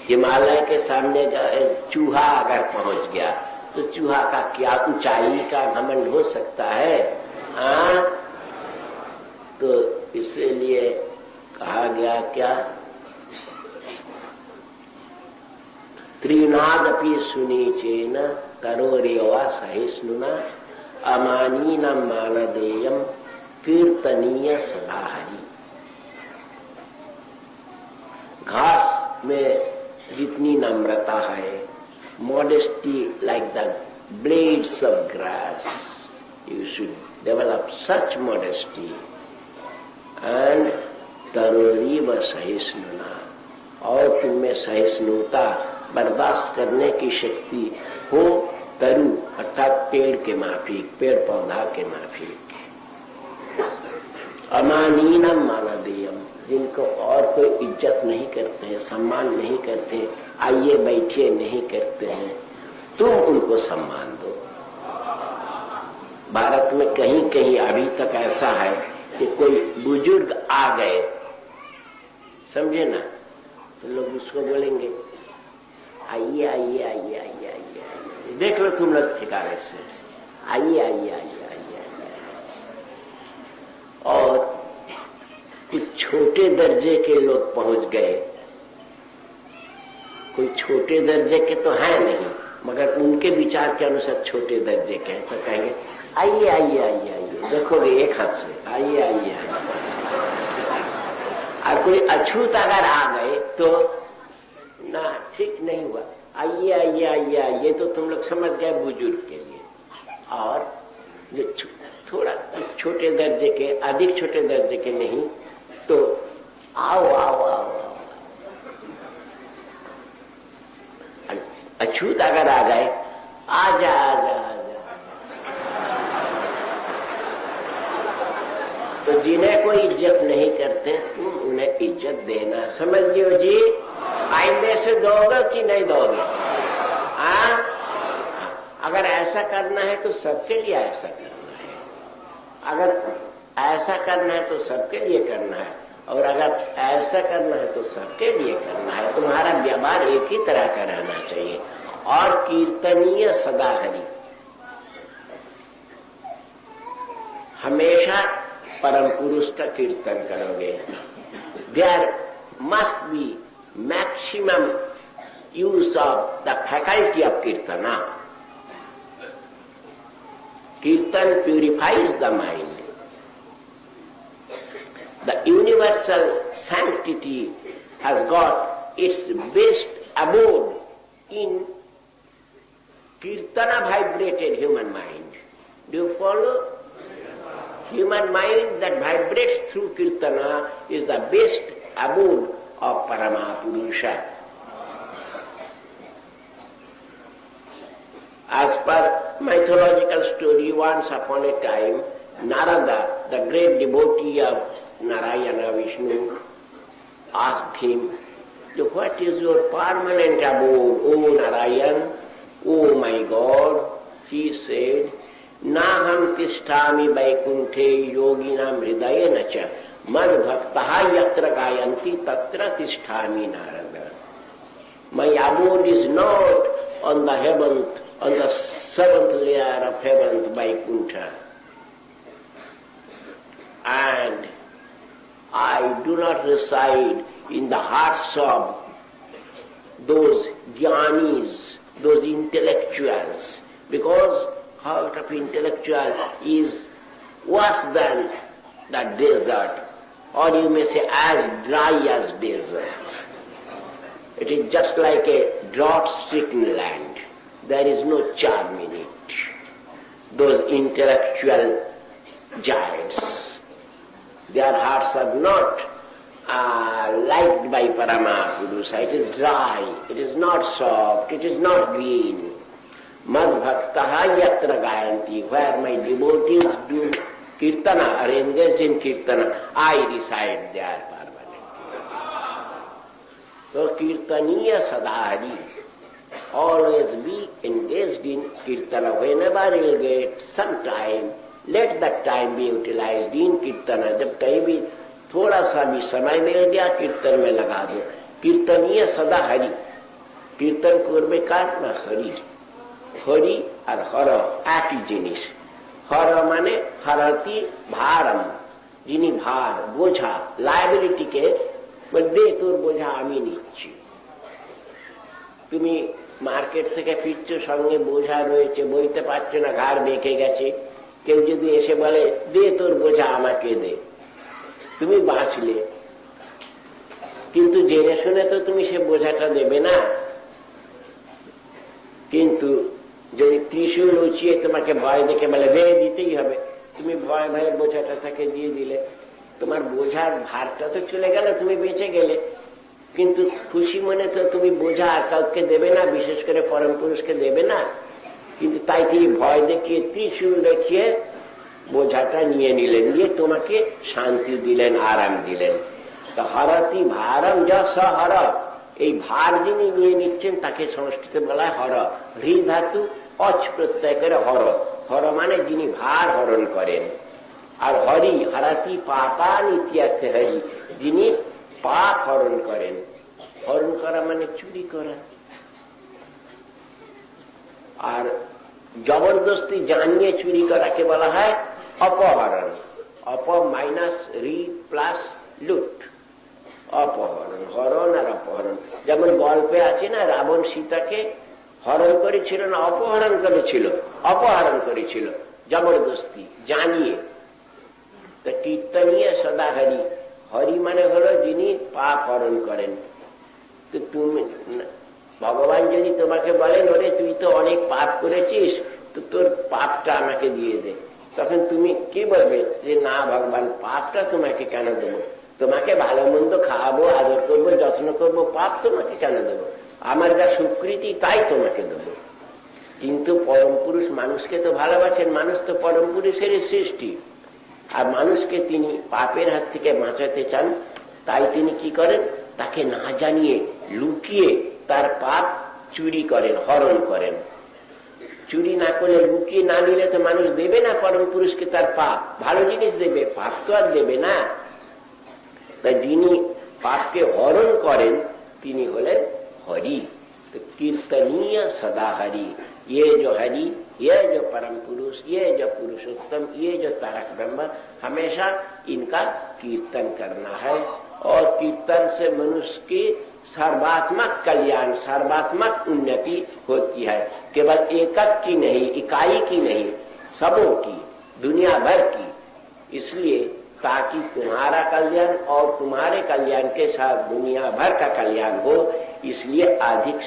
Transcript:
हिमालय के सामने चूहा अगर पहुंच गया तो चूहा का क्या ऊंचाई का घमंड हो सकता है? तो इसीलिए कहा गया क्या, त्रिनादपि सुनीचेन तरोरेवा सहिष्णुना अमानीनम मानदेयम कीर्तनीय सदा हरि। घास में जितनी नम्रता है, modesty like the blades of grass, you should develop such modesty, and तरोरीव सहिष्णुना, और तुममें सहिष्णुता बर्दाश्त करने की शक्ति हो, तरु अर्थात पेड़ के माफिक, पेड़ पौधा के माफिक। अमानीनम मानदेयम, जिनको और कोई इज्जत नहीं करते हैं, सम्मान नहीं करते हैं, आइए बैठिए नहीं करते हैं, तुम उनको सम्मान दो। भारत में कहीं कहीं अभी तक ऐसा है कि कोई बुजुर्ग आ गए, समझे ना, तो लोग उसको बोलेंगे आइए आइए आइए आइए आइए, देख लो तुम लोग ठिकाने से, आइए आइए आइए आइए आइए। और कुछ छोटे दर्जे के लोग पहुंच गए, कोई छोटे दर्जे के तो है नहीं, मगर उनके विचार के अनुसार छोटे दर्जे के हैं, तो कहेंगे आइए आइए आइए आइए, देखोगे एक हाथ से आइए आइए आइए। और कोई अछूत अगर आ गए तो ना, ठीक नहीं हुआ, आइए आइए आइए आइए, तो तुम लोग समझ गए बुजुर्ग के लिए। और जो थोड़ा छोटे दर्जे के, अधिक छोटे दर्जे के नहीं, तो आओ आओ आओ आओ। अछूत अगर आ गए, आजा आजा आजा। तो जिन्हें कोई इज्जत नहीं करते तुम उन्हें इज्जत देना, समझियो जी। आइंदे से दोगे कि नहीं दोगे? अगर ऐसा करना है तो सबके लिए ऐसा करना है, अगर ऐसा करना है तो सबके लिए करना है, और अगर ऐसा करना है तो सबके लिए करना है। तुम्हारा व्यवहार एक ही तरह का रहना चाहिए। और कीर्तनीय सदा हरि, हमेशा परम पुरुष का कीर्तन करोगे। There must be maximum use of the faculty of kirtana. Kirtan purifies the mind. The universal sanctity has got its best abode in Kirtana vibrated human mind. Do you follow? Human mind that vibrates through Kirtana is the best abode of Paramapurusha. As per mythological story, once upon a time, Narada, the great devotee of Narayana Vishnu, asked him, what is your permanent abode, O Narayan, O my God? He said, Naham tishtami vaikunthe yoginam hridayena cha mad bhaktaha yatra gayanti tatra tishtami Narada. My abode is not on the heaven, on the seventh layer of heaven, Vaikuntha. And I do not reside in the hearts of those jnanis, those intellectuals, because heart of intellectual is worse than the desert, or you may say as dry as desert. It is just like a drought-stricken land. There is no charm in it. Those intellectual giants, their hearts are not liked by Paramapurusha. It is dry, it is not soft, it is not green. Mad bhaktaha yatra gayanti, where my devotees do kirtana, are engaged in kirtana, I reside there permanently. So kirtaniya sadhari, always be engaged in kirtana. Whenever you get some time, let that time be utilized in kirtana. जब कहीं भी थोड़ा सा भी समय मिल गया कीर्तन में लगा दो। कीर्तनीय सदा हरि, কীর্তন করবে কার না হরি। হরি আর হর একই জিনিস। হর মানে হরতি ভারম, যিনি ভার বোঝা লাইবিলিটিকে দে তোর বোঝা আমি নিচ্ছি। তুমি মার্কেট থেকে ফিরছো, সঙ্গে বোঝা রয়েছে, বইতে পারছো না, ঘাড় বেঁকে গেছে, কেউ যদি এসে বলে দে তোর বোঝা আমাকে দে, তুমি বাঁচলে। কিন্তু জেনে শুনে তো তুমি সে বোঝাটা দেবে না। কিন্তু যদি ত্রিশূল উঁচিয়ে তোমাকে ভয় দেখে বলে দে, দিতেই হবে, তুমি ভয় ভয়ে বোঝাটা তাকে দিয়ে দিলে, তোমার বোঝার ভারটা তো চলে গেল, তুমি বেঁচে গেলে। কিন্তু খুশি মনে তো তুমি বোঝা আর কাউকে দেবে না, বিশেষ করে পরম পুরুষকে দেবে না। কিন্তু তাই তিনি ভয় দেখিয়ে ত্রিশূল দেখিয়ে বোঝাটা নিয়ে নিলেন, নিয়ে তোমাকে শান্তি দিলেন, আরাম দিলেন। তো হরতি ভারম যা সহর, এই ভার যিনি নিয়ে নিচ্ছেন তাকে সংস্কৃতে বলা হয় হর। হৃ ধাতু অচ প্রত্যয় করে হর। হর মানে যিনি ভার হরণ করেন। আর হরি হরাতি পাপান ইত্যার্থে হরি, যিনি পাপ হরণ করেন। হরণ করা মানে চুরি করা। আর জবরদস্তি জানিয়ে চুরি করাকে বলা হয় অপহরণ। অপ মাইনাস রি প্লাস লুট, অপহরণ। হরণ আর অপহরণ, যেমন গল্পে আছে না, রাবণ সীতাকে হরণ করেছিল না অপহরণ করেছিল? অপহরণ করেছিল জবরদস্তি জানিয়ে। তো কীর্তনীয় সদা হরি, হরি মানে হলো যিনি পাপ হরণ করেন। তো তুমি ভগবান যদি তোমাকে বলেন ওরে তুই তো অনেক পাপ করেছিস, তো তোর পাপটা আমাকে দিয়ে দে, তখন তুমি কি বলবে? যে না ভগবান, পাপটা তোমাকে কেন দেবো? তোমাকে ভালো মন্দ খাওয়াবো, আদর করবো, যত্ন করবো, পাপ তোমাকে কেন দেবো? আমার যা স্বীকৃতি তাই তোমাকে দেবো। কিন্তু পরম পুরুষ মানুষকে তো ভালোবাসেন, মানুষ তো পরম পুরুষেরই সৃষ্টি। আর মানুষকে তিনি পাপের হাত থেকে বাঁচাতে চান, তাই তিনি কি করেন? তাকে না জানিয়ে লুকিয়ে তার পাপ চুরি করেন, হরণ করেন। চুরি না করলে, লুকিয়ে না নিলে তো মানুষ দেবে না পরম পুরুষকে তার পাপ। ভালো জিনিস দেবে, পাপ তো আর দেবে না। তাই যিনি পাপকে হরণ করেন তিনি হলেন হরি। तो कीर्तनीय सदा हरि, ये जो हरि, ये जो परम पुरुष, ये जो पुरुषोत्तम, ये जो तारक ब्रह्म, हमेशा इनका कीर्तन करना है। और कीर्तन से मनुष्य की सर्वात्मक कल्याण, सर्वात्मक उन्नति होती है। केवल एकक की नहीं, इकाई की नहीं, सबों की, दुनिया भर की। इसलिए ताकि तुम्हारा कल्याण और तुम्हारे कल्याण के साथ दुनिया भर का कल्याण हो, इसलिए अधिक